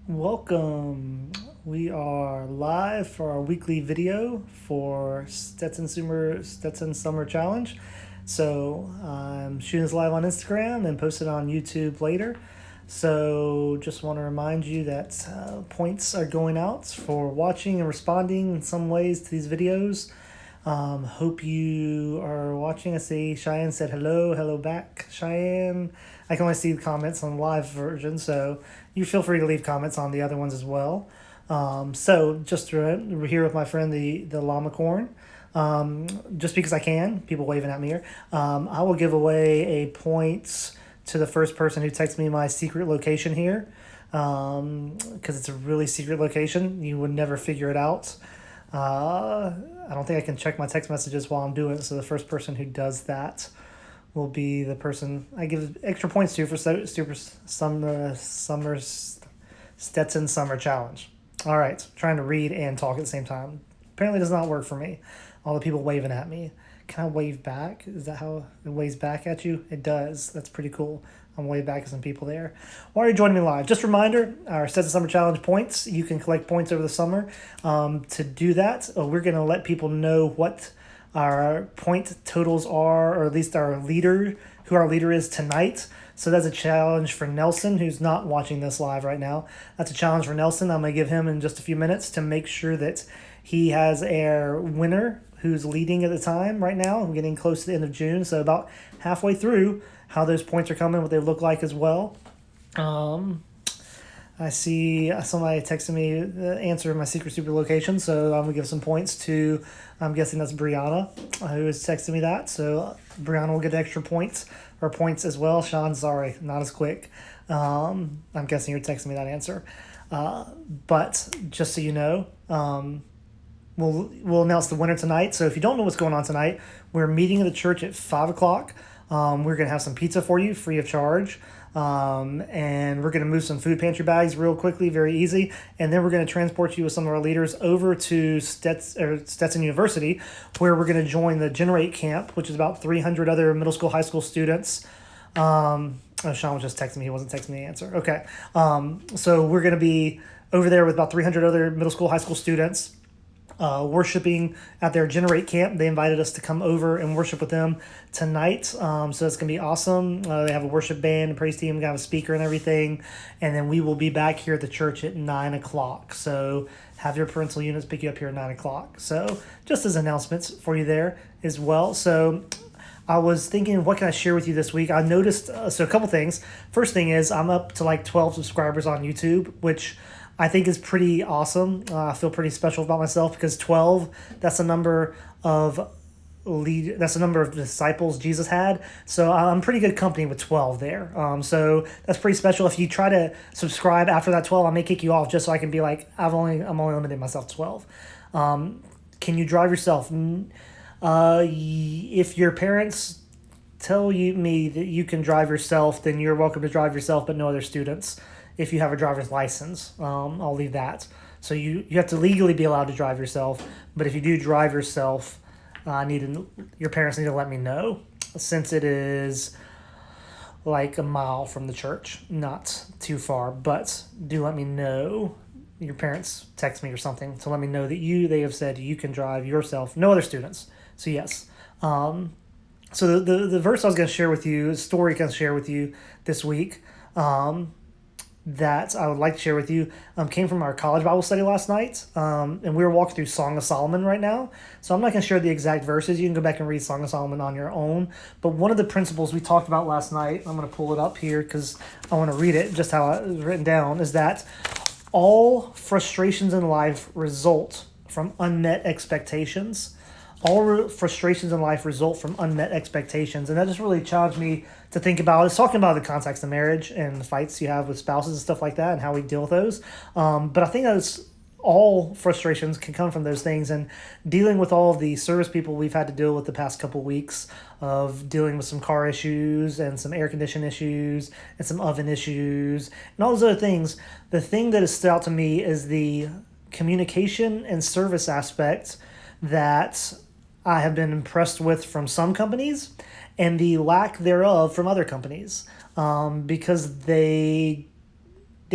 Welcome. We are live for our weekly video for Stetson Summer Challenge. So I'm shooting this live on Instagram and post it on YouTube later. So just want to remind you that points are going out for watching and responding in some ways to these videos. Hope you are watching. I see Cheyenne said hello back, Cheyenne. I can only see the comments on the live version, so you feel free to leave comments on the other ones as well. So just we're here with my friend the llama corn. Just because I can, people waving at me here. I will give away a point to the first person who texts me my secret location here, because it's a really secret location. You would never figure it out. I don't think I can check my text messages while I'm doing it, so the first person who does that will be the person I give extra points to for Stetson Summer Challenge. All right, trying to read and talk at the same time. Apparently does not work for me. All the people waving at me. Can I wave back? Is that how it waves back at you? It does. That's pretty cool. I'm waving back at some people there. Why are you joining me live? Just a reminder, our Stetson Summer Challenge points. You can collect points over the summer. To do that, we're going to let people know what our point totals are, or at least our leader, who our leader is tonight. So that's a challenge for Nelson, who's not watching this live right now. That's a challenge for Nelson. I'm going to give him in just a few minutes to make sure that he has a winner who's leading at the time right now. I'm getting close to the end of June, so about halfway through how those points are coming, what they look like as well. I see somebody texting me the answer of my secret super location, so I'm going to give some points to, I'm guessing that's Brianna, who is texting me that. So Brianna will get extra points, or points as well. Sean, sorry, not as quick. I'm guessing you're texting me that answer. But just so you know, we'll announce the winner tonight. So if you don't know what's going on tonight, we're meeting at the church at 5 o'clock. We're going to have some pizza for you, free of charge. And we're going to move some food pantry bags real quickly, very easy. And then we're going to transport you with some of our leaders over to Stetson University, where we're going to join the Generate Camp, which is about 300 other middle school, high school students. Sean was just texting me. He wasn't texting me the answer. Okay. So we're going to be over there with about 300 other middle school, high school students. Worshiping at their Generate camp. They invited us to come over and worship with them tonight. So it's going to be awesome. They have a worship band, a praise team, have a speaker and everything. And then we will be back here at the church at 9 o'clock. So have your parental units pick you up here at 9 o'clock. So just as announcements for you there as well. So I was thinking, what can I share with you this week? I noticed, so a couple things. First thing is I'm up to like 12 subscribers on YouTube, which I think is pretty awesome. I feel pretty special about myself because 12, that's the number of disciples Jesus had. So I'm pretty good company with 12 there. So that's pretty special. If you try to subscribe after that 12, I may kick you off just so I can be like, I'm only limiting myself to 12. Can you drive yourself? If your parents tell me that you can drive yourself, then you're welcome to drive yourself, but no other students. If you have a driver's license, I'll leave that. So you have to legally be allowed to drive yourself, but if you do drive yourself, your parents need to let me know, since it is like a mile from the church, not too far, but do let me know. Your parents text me or something to let me know that they have said you can drive yourself, no other students. So yes. So the verse I was going to share with you, the story I can share with you this week, that I would like to share with you came from our college Bible study last night. And we were walking through Song of Solomon right now. So I'm not going to share the exact verses. You can go back and read Song of Solomon on your own. But one of the principles we talked about last night, I'm going to pull it up here because I want to read it just how it was written down, is that all frustrations in life result from unmet expectations. All frustrations in life result from unmet expectations. And that just really challenged me to think about. It's talking about the context of marriage and the fights you have with spouses and stuff like that and how we deal with those. But I think all frustrations can come from those things. And dealing with all of the service people we've had to deal with the past couple weeks, of dealing with some car issues and some air condition issues and some oven issues and all those other things, the thing that has stood out to me is the communication and service aspect that I have been impressed with from some companies and the lack thereof from other companies, because they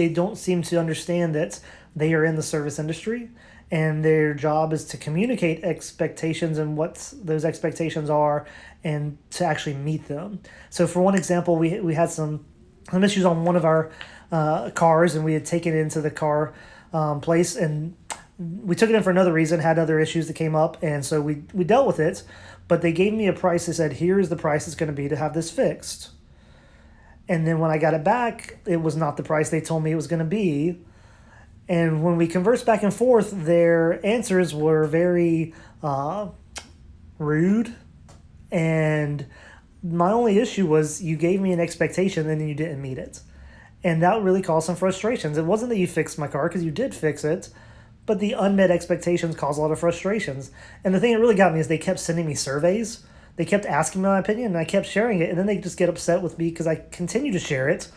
they don't seem to understand that they are in the service industry and their job is to communicate expectations and what those expectations are and to actually meet them. So for one example, we had some issues on one of our cars, and we had taken it into the car place, and we took it in for another reason, had other issues that came up, and so we dealt with it, but they gave me a price. They said, here's the price it's going to be to have this fixed. And then when I got it back, it was not the price they told me it was going to be. And when we conversed back and forth, their answers were very rude. And my only issue was you gave me an expectation and then you didn't meet it. And that really caused some frustrations. It wasn't that you fixed my car, because you did fix it, but the unmet expectations caused a lot of frustrations. And the thing that really got me is they kept sending me surveys. They kept asking my opinion, and I kept sharing it, and then they just get upset with me because I continue to share it.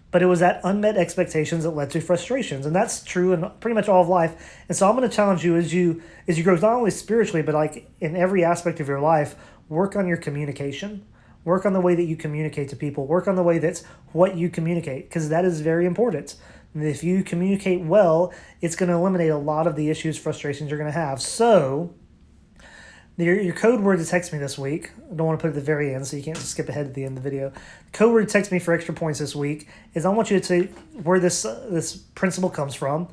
But it was that unmet expectations that led to frustrations, and that's true in pretty much all of life. And so I'm going to challenge you as you grow, not only spiritually, but like in every aspect of your life, work on your communication. Work on the way that you communicate to people. Work on the way that's what you communicate, because that is very important. And if you communicate well, it's going to eliminate a lot of the issues, frustrations you're going to have. So your code word to text me this week, I don't want to put it at the very end, so you can't just skip ahead to the end of the video. Code word to text me for extra points this week is I want you to say where this principle comes from,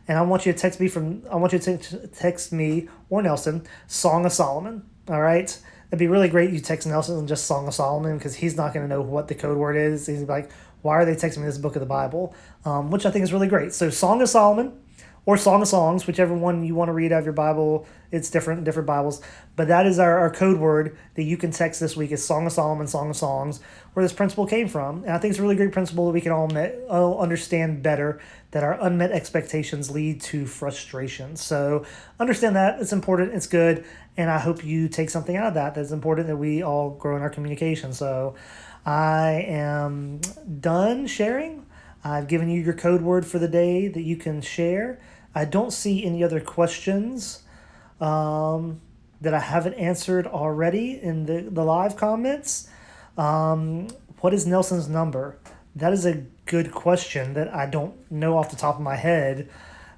and I want you to text me or Nelson, Song of Solomon. All right? It'd be really great you text Nelson and just Song of Solomon, because he's not going to know what the code word is. He's like, why are they texting me this book of the Bible? Which I think is really great. So Song of Solomon or Song of Songs, whichever one you want to read out of your Bible. It's different Bibles. But that is our code word that you can text this week, is Song of Solomon, Song of Songs, where this principle came from. And I think it's a really great principle that we can all understand better, that our unmet expectations lead to frustration. So understand that. It's important. It's good. And I hope you take something out of that. That's important, that we all grow in our communication. So I am done sharing. I've given you your code word for the day that you can share. I don't see any other questions that I haven't answered already in the live comments. What is Nelson's number? That is a good question that I don't know off the top of my head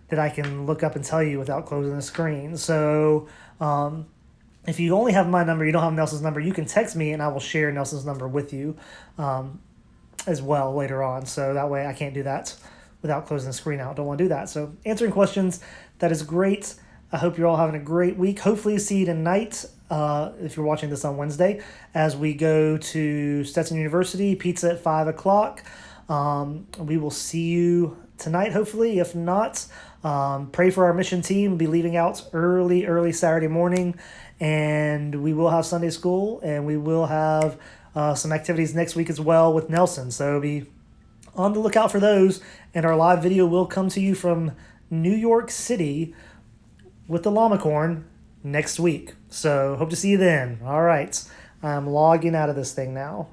that I can look up and tell you without closing the screen. So if you only have my number, you don't have Nelson's number, you can text me and I will share Nelson's number with you as well later on. So that way I can't do that without closing the screen out. Don't want to do that. So answering questions, that is great. I hope you're all having a great week. Hopefully see you tonight, if you're watching this on Wednesday, as we go to Stetson University, pizza at 5 o'clock. We will see you tonight, hopefully. If not, pray for our mission team. We'll be leaving out early Saturday morning, and we will have Sunday school, and we will have some activities next week as well with Nelson. So be on the lookout for those, and our live video will come to you from New York City with the Llama Corn next week. So hope to see you then. All right. I'm logging out of this thing now.